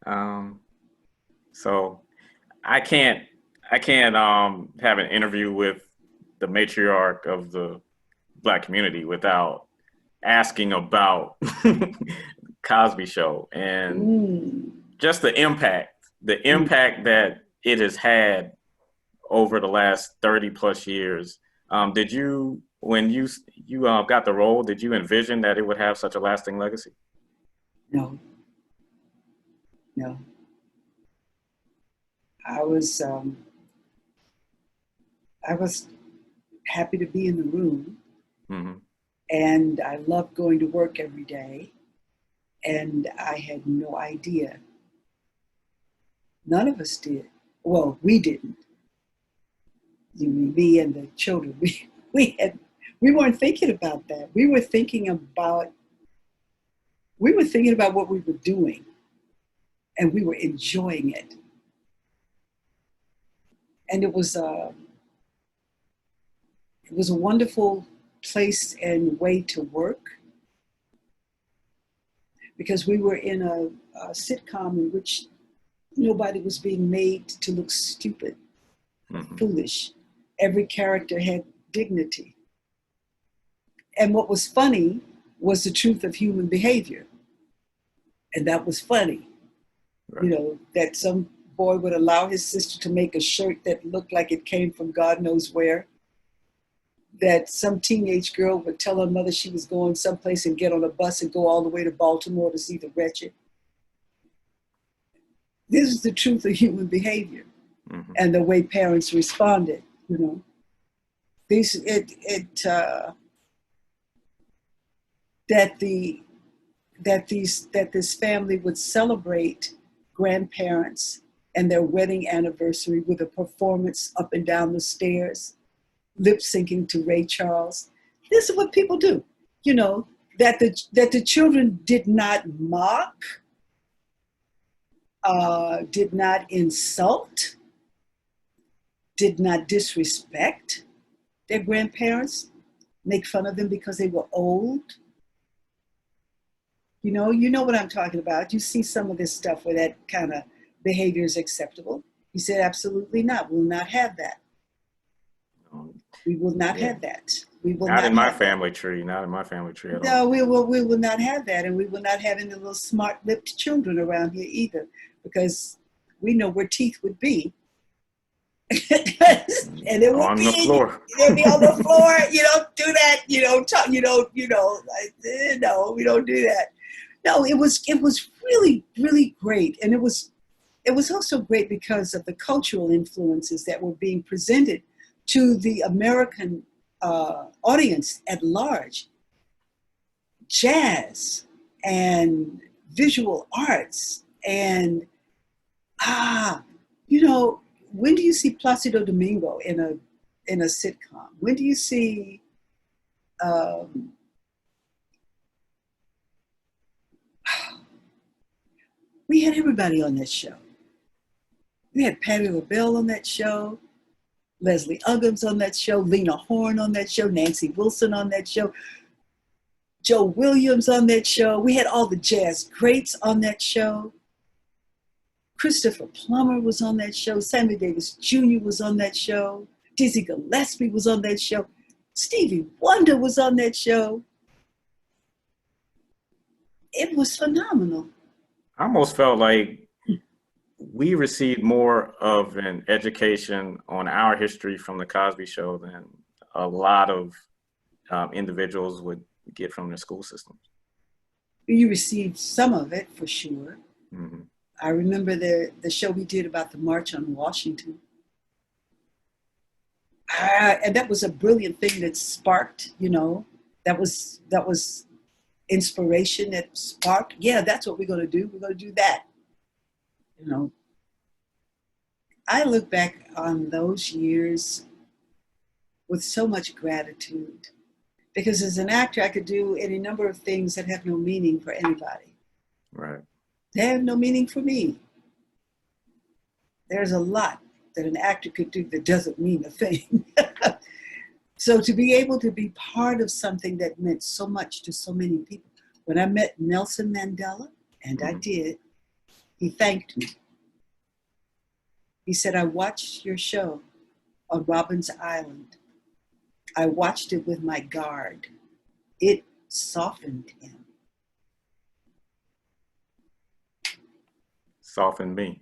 Um, so I can't I can't have an interview with the matriarch of the Black community without asking about Cosby Show and Mm. just the impact that it has had over the last 30 plus years. Did you, when you got the role, did you envision that it would have such a lasting legacy? No, no. I was um, I was happy to be in the room, Hmm. and I loved going to work every day. And I had no idea. None of us did. Well, we didn't. You mean me and the children? We weren't thinking about that. We were thinking about what we were doing, and we were enjoying it. And it was a wonderful place and way to work because we were in a sitcom in which nobody was being made to look stupid or Hmm. foolish. Every character had dignity. And what was funny was the truth of human behavior. And that was funny, Right. that some boy would allow his sister to make a shirt that looked like it came from God knows where, that some teenage girl would tell her mother she was going someplace and get on a bus and go all the way to Baltimore to see the wretched. This is the truth of human behavior Hmm. and the way parents responded. You know, these it it that the that this family would celebrate grandparents and their wedding anniversary with a performance up and down the stairs, lip syncing to Ray Charles. This is what people do. You know, that the children did not mock, did not insult, did not disrespect their grandparents, make fun of them because they were old. You know what I'm talking about. You see some of this stuff where that kind of behavior is acceptable. He said, absolutely not. We will not have that. Um, We will not yeah, have that. We will not in not my have that. family tree. Not in my family tree at all. No, we will not have that. And we will not have any little smart lipped children around here either, because we know where teeth would be. And it would On the be, floor. they'd be on the floor. You don't do that. You don't talk, no, we don't do that. No, it was really, really great. And it was also great because of the cultural influences that were being presented to the American audience at large. Jazz and visual arts and ah, you know, when do you see Placido Domingo in a sitcom? When do you see um, we had everybody on that show. We had Patti LaBelle on that show, Leslie Uggams on that show, Lena Horne on that show, Nancy Wilson on that show, Joe Williams on that show. We had all the jazz greats on that show. Christopher Plummer was on that show. Sammy Davis Jr. was on that show. Dizzy Gillespie was on that show. Stevie Wonder was on that show. It was phenomenal. I almost felt like we received more of an education on our history from the Cosby Show than a lot of individuals would get from their school systems. You received some of it for sure. Hmm. I remember the show we did about the March on Washington. And that was a brilliant thing that sparked. That was inspiration that sparked. Yeah, that's what we're going to do. We're going to do that. You know, I look back on those years with so much gratitude because as an actor, I could do any number of things that have no meaning for anybody. Right. They have no meaning for me. There's a lot that an actor could do that doesn't mean a thing. So to be able to be part of something that meant so much to so many people. When I met Nelson Mandela, and I Hmm. did, He thanked me. He said, I watched your show on Robin's Island. I watched it with my guard. It softened him. Soften me.